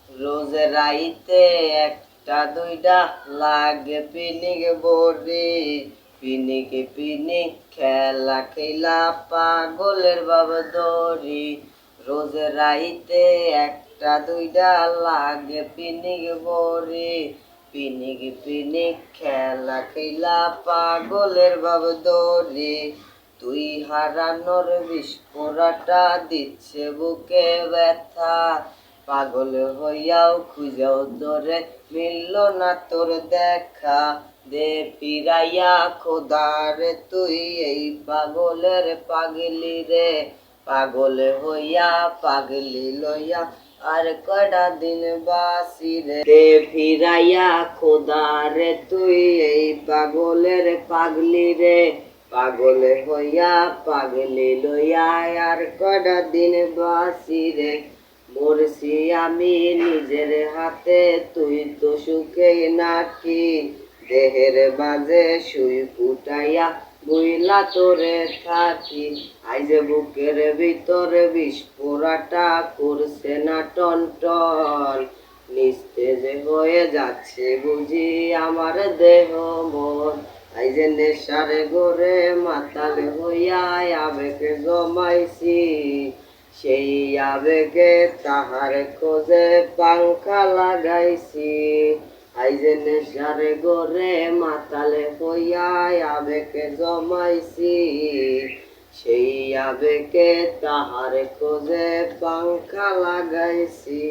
রোজ রাইতে একটা দুইটা লাগে পিনিক বড়ি, পিনিক পিনিক খেলা খেলা পাগলের বাবা দড়ি। রোজ রাইতে একটা দুইটা লাগে পিনিক বড়ি, পিনিক পিনিক খেলা খেলা পাগলের বাবা দড়ি। তুই হারানোর বিস্ফোরাটা দিচ্ছে বুকে ব্যথা, পাগল হইয়াও খুঁজাও তোরে মিলল না তোর দেখা। দে ফিরাইয়া খোদারে তুই এই পাগলের পাগলি রে, পাগল হইয়া পাগলি লইয়া আর কয়টা দিন বাসি রে। দে ফিরাইয়া খোদারে তুই এই পাগলের পাগলি রে, পাগল হইয়া পাগলি লইয়া আর কয়টা দিন বাসি রে। মরছি আমি নিজের হাতে, তুই তো সুখে নাকি, দেহের বাজে সুই ফুটাইয়া বইলা তোরে থাকি। আইজে বুকের ভিতরে বিস্ফোরাটা করছে না টন টন, নিস্তেজ হয়ে যাচ্ছে বুঝি আমার দেহ মন। আইজে নেশার গোরে মাতাল হইয়া আবেগ জমাইছি, সেই আবেগে তাহার খোঁজে পাংখা লাগাইছি। আইজে নেশার গোরে মাতালে হইয়া আবেগে জমাইছি, সেই আবেগে তাহার খোঁজে পাংখা লাগাইছি।